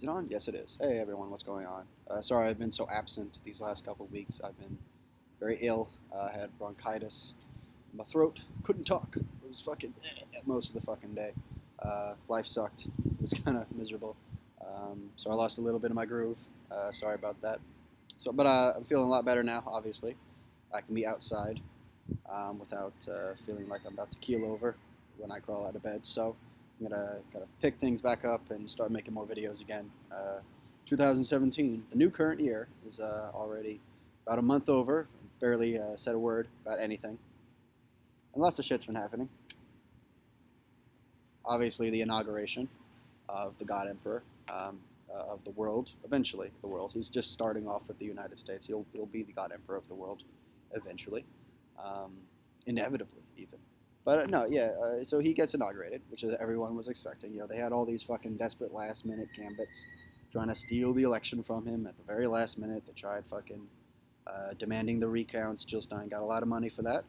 Is it on? Yes, it is. Hey everyone, what's going on? Sorry I've been so absent these last couple of weeks. I've been very ill. I had bronchitis. My throat couldn't talk. It was fucking most of the fucking day. Life sucked. It was kind of miserable. So I lost a little bit of my groove. Sorry about that. But I'm feeling a lot better now. Obviously, I can be outside without feeling like I'm about to keel over when I crawl out of bed. So I'm gotta pick things back up and start making more videos again. 2017, the new current year, is already about a month over. Barely said a word about anything, and lots of shit's been happening. Obviously, the inauguration of the God Emperor of the world. Eventually, the world. He's just starting off with the United States. He'll be the God Emperor of the world eventually, um, inevitably even. But no, yeah. So he gets inaugurated, which everyone was expecting. They had all these fucking desperate last minute gambits trying to steal the election from him at the very last minute. They tried fucking demanding the recounts. Jill Stein got a lot of money for that.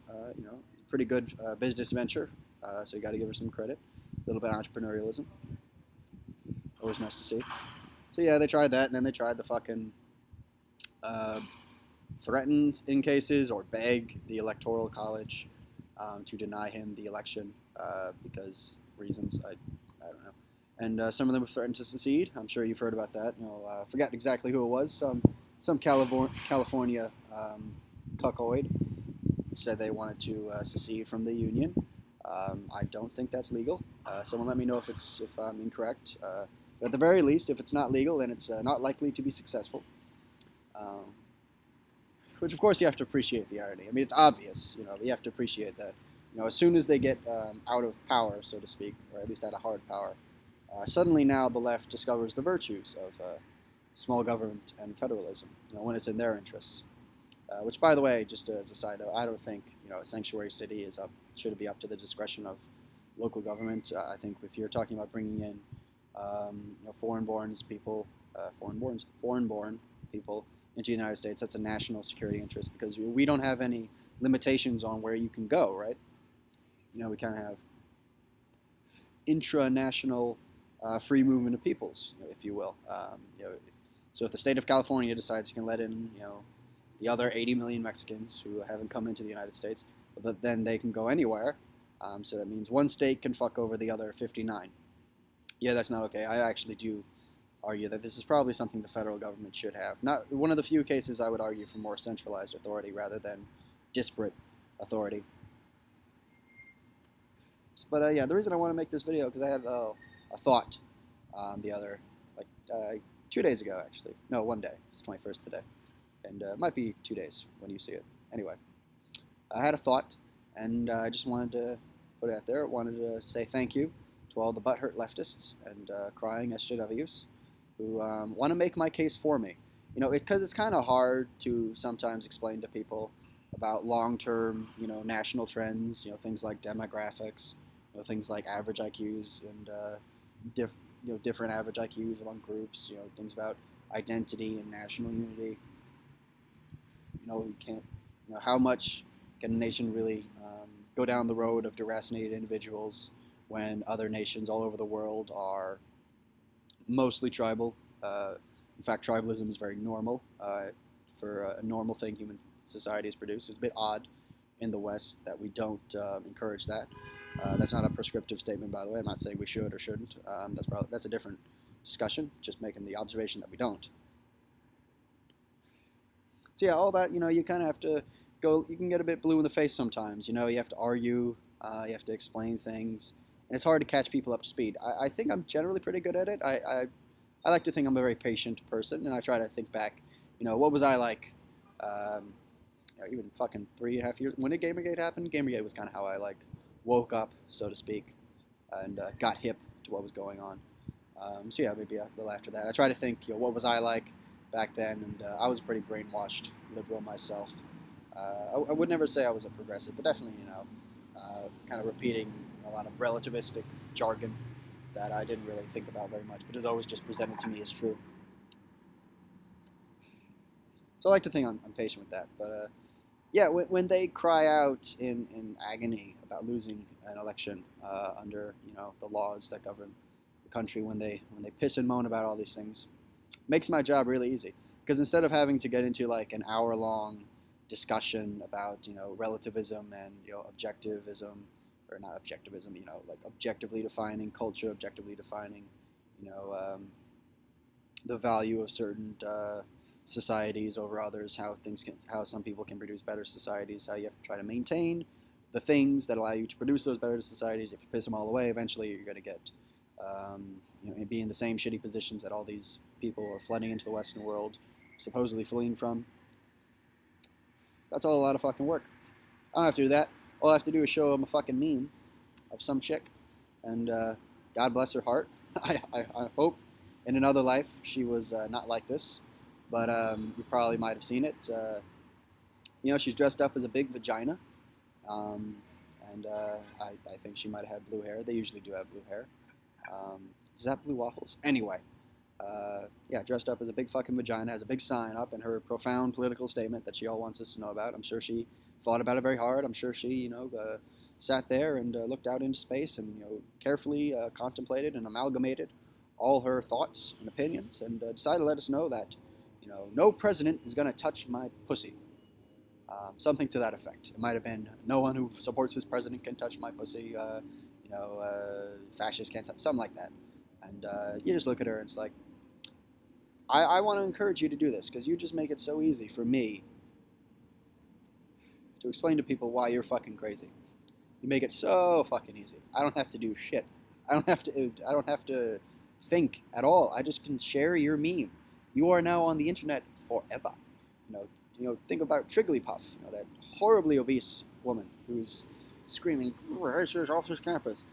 Pretty good business venture. So you got to give her some credit. A little bit of entrepreneurialism. Always nice to see. So yeah, they tried that, and then they tried the fucking uh, threaten in cases or beg the Electoral College to deny him the election because reasons I don't know. And some of them have threatened to secede. I'm sure you've heard about that. Forget exactly who it was. Some California cuckoid said they wanted to secede from the union. I don't think that's legal. Someone let me know if I'm incorrect. But at the very least, if it's not legal, then it's not likely to be successful. Um, which, of course, you have to appreciate the irony. I mean, it's obvious. You have to appreciate that. As soon as they get out of power, so to speak, or at least out of hard power, suddenly now the left discovers the virtues of small government and federalism. When it's in their interests. Which, by the way, just as a side note, I don't think a sanctuary city should be up to the discretion of local government. I think if you're talking about bringing in foreign-born people into the United States, that's a national security interest because we don't have any limitations on where you can go, right? We kind of have intra-national free movement of peoples, if you will. So if the state of California decides you can let in, the other 80 million Mexicans who haven't come into the United States, but then they can go anywhere. So that means one state can fuck over the other 59. Yeah, that's not okay. I actually do argue that this is probably something the federal government should have. Not one of the few cases I would argue for more centralized authority rather than disparate authority. But yeah, the reason I want to make this video because I had a thought the other, like 2 days ago actually. No, one day. It's the 21st today. And it might be 2 days when you see it. Anyway, I had a thought, and I just wanted to put it out there. I wanted to say thank you to all the butthurt leftists and crying SJWs who want to make my case for me. Because it's kind of hard to sometimes explain to people about long-term, national trends. Things like demographics, things like average IQs and different average IQs among groups. Things about identity and national unity. We can't, how much can a nation really go down the road of deracinated individuals when other nations all over the world are mostly tribal? In fact, tribalism is very normal for a normal thing human society has produced. It's a bit odd in the West that we don't encourage that. That's not a prescriptive statement, by the way. I'm not saying we should or shouldn't. That's a different discussion. Just making the observation that we don't. So yeah, all that, you kind of have to go, you can get a bit blue in the face sometimes, you have to argue, you have to explain things, and it's hard to catch people up to speed. I think I'm generally pretty good at it. I like to think I'm a very patient person, and I try to think back, what was I like, even fucking 3.5 years, when did Gamergate happen? Gamergate was kind of how I, woke up, so to speak, and got hip to what was going on. So yeah, maybe a little after that. I try to think, what was I like back then, and I was a pretty brainwashed liberal myself. I would never say I was a progressive, but definitely, kind of repeating a lot of relativistic jargon that I didn't really think about very much, but is always just presented to me as true. So I like to think I'm patient with that, but yeah, when they cry out in agony about losing an election under the laws that govern the country when they piss and moan about all these things. Makes my job really easy, because instead of having to get into like an hour-long discussion about relativism and objectivism, or not objectivism, like objectively defining culture, objectively defining you know um, the value of certain societies over others, how some people can produce better societies, how you have to try to maintain the things that allow you to produce those better societies. If you piss them all away, eventually you're going to get be in the same shitty positions that all these people are flooding into the Western world, supposedly fleeing from. That's all a lot of fucking work. I don't have to do that. All I have to do is show them a fucking meme of some chick, and God bless her heart. I hope in another life she was not like this, but you probably might have seen it. She's dressed up as a big vagina, um, and I think she might have had blue hair. They usually do have blue hair. Is that blue waffles? Anyway, yeah, dressed up as a big fucking vagina, has a big sign up, and her profound political statement that she all wants us to know about. I'm sure she thought about it very hard. I'm sure she, sat there and looked out into space and, carefully contemplated and amalgamated all her thoughts and opinions, and decided to let us know that, no president is going to touch my pussy. Something to that effect. It might have been, no one who supports this president can touch my pussy. Fascists can't touch, something like that. And you just look at her and it's like, I want to encourage you to do this, because you just make it so easy for me to explain to people why you're fucking crazy. You make it so fucking easy. I don't have to do shit. I don't have to think at all. I just can share your meme. You are now on the internet forever. Think about Trigglypuff, that horribly obese woman who's screaming, "Racist off this campus."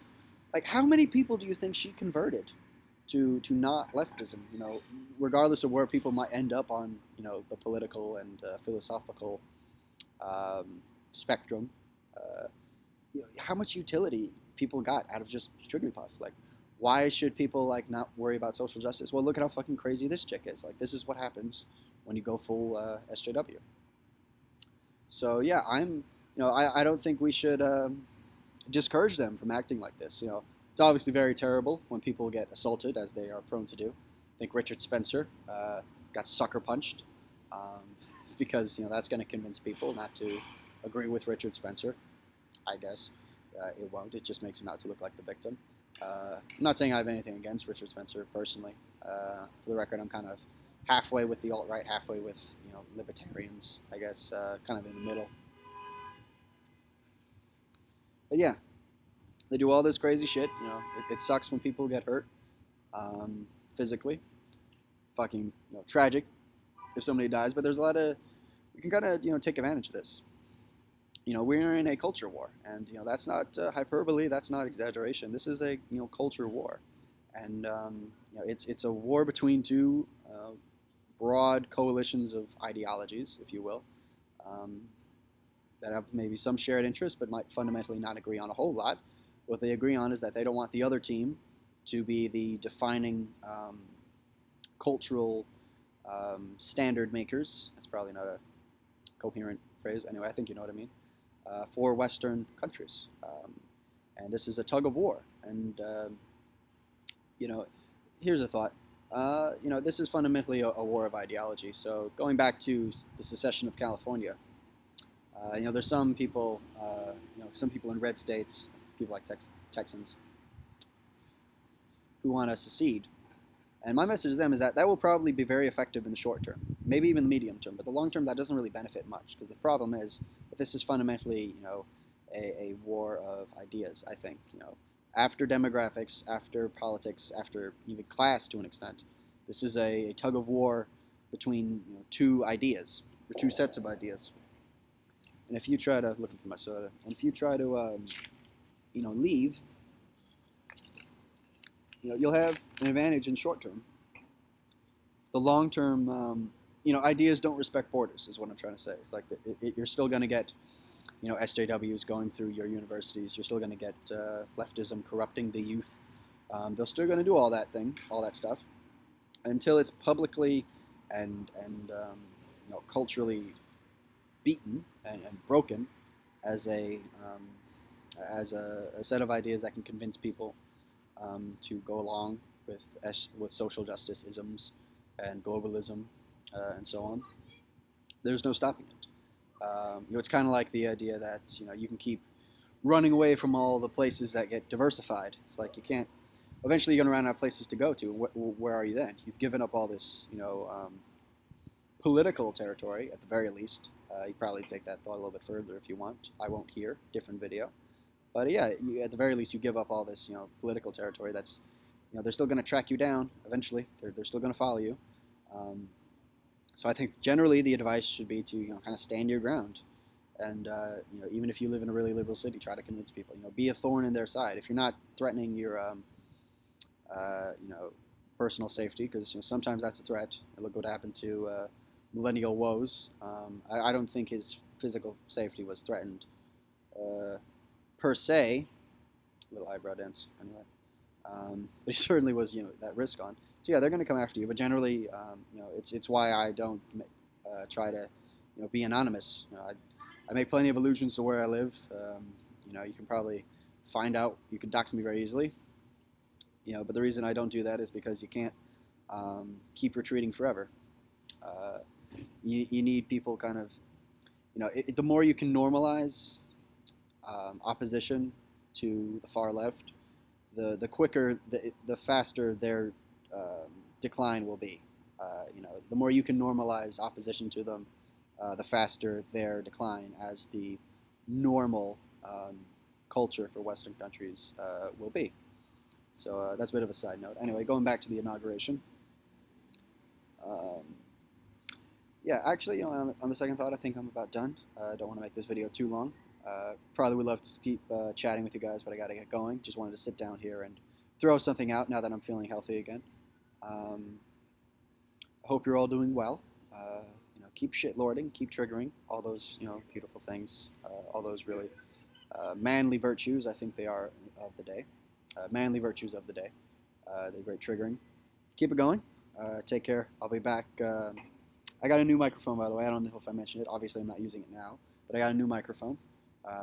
Like, how many people do you think she converted to not leftism? Regardless of where people might end up on the political and philosophical spectrum. How much utility people got out of just Trigglypuff? Like, why should people not worry about social justice? Well, look at how fucking crazy this chick is. Like, this is what happens when you go full SJW. So yeah, I don't think we should discourage them from acting like this. It's obviously very terrible when people get assaulted, as they are prone to do. I think Richard Spencer got sucker punched because that's going to convince people not to agree with Richard Spencer. I guess it won't. It just makes him out to look like the victim. I'm not saying I have anything against Richard Spencer personally. For the record, I'm kind of halfway with the alt-right, halfway with libertarians, I guess, kind of in the middle. But yeah, they do all this crazy shit. It sucks when people get hurt physically. Fucking tragic if somebody dies. But there's a lot of, we can kind of take advantage of this. We're in a culture war, and that's not hyperbole. That's not exaggeration. This is a culture war, and it's a war between two broad coalitions of ideologies, if you will, that have maybe some shared interests, but might fundamentally not agree on a whole lot. What they agree on is that they don't want the other team to be the defining cultural standard makers. That's probably not a coherent phrase. Anyway, I think you know what I mean. For Western countries. And this is a tug of war. And, here's a thought. This is fundamentally a war of ideology. So going back to the secession of California, there's some people, some people in red states, people like Texans, who want to secede. And my message to them is that will probably be very effective in the short term, maybe even the medium term, but the long term, that doesn't really benefit much, because the problem is that this is fundamentally, a war of ideas, I think, after demographics, after politics, after even class to an extent. This is a tug of war between two ideas, or two sets of ideas. And if you try to, looking for my soda, and if you try to, leave, you'll have an advantage in short term. The long term, ideas don't respect borders, is what I'm trying to say. It's like you're still going to get, SJWs going through your universities. You're still going to get leftism corrupting the youth. They're still going to do all that stuff, until it's publicly and culturally beaten and broken as a set of ideas that can convince people to go along with social justice isms and globalism and so on. There's no stopping it. It's kind of like the idea that you can keep running away from all the places that get diversified. It's like you can't. Eventually, you're gonna run out of places to go to. Where are you then? You've given up all this, political territory at the very least. You probably take that thought a little bit further if you want. I won't here. Different video. But yeah, at the very least, you give up all this, political territory. That's, they're still gonna track you down eventually. They're still gonna follow you. So I think generally the advice should be to kind of stand your ground, and even if you live in a really liberal city, try to convince people. Be a thorn in their side. If you're not threatening your personal safety, because sometimes that's a threat. Look what happened to Millennial Woes. I don't think his physical safety was threatened per se. Little eyebrow dance, anyway. But he certainly was, that risk on. So yeah, they're going to come after you. But generally, it's why I don't try to, be anonymous. I make plenty of allusions to where I live. You can probably find out. You can dox me very easily. But the reason I don't do that is because you can't keep retreating forever. You need people kind of, the more you can normalize opposition to the far left, the quicker, the faster their decline will be. The more you can normalize opposition to them, the faster their decline as the normal culture for Western countries will be. So that's a bit of a side note. Anyway, going back to the inauguration. Yeah, actually, on the second thought, I think I'm about done. I don't want to make this video too long. Probably would love to keep chatting with you guys, but I got to get going. Just wanted to sit down here and throw something out now that I'm feeling healthy again. I hope you're all doing well. Keep shitlording, keep triggering, all those beautiful things, all those really manly virtues. I think they are of the day. Manly virtues of the day. They're great triggering. Keep it going. Take care. I'll be back. I got a new microphone, by the way. I don't know if I mentioned it. Obviously, I'm not using it now, but I got a new microphone.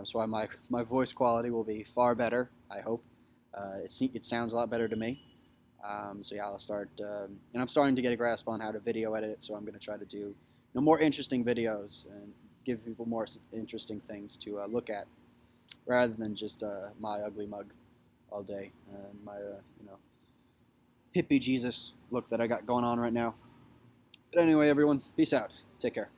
So my voice quality will be far better, I hope. It sounds a lot better to me. So yeah, I'll start, and I'm starting to get a grasp on how to video edit, so I'm going to try to do more interesting videos and give people more interesting things to look at, rather than just my ugly mug all day and my hippie Jesus look that I got going on right now. But anyway, everyone, peace out. Take care.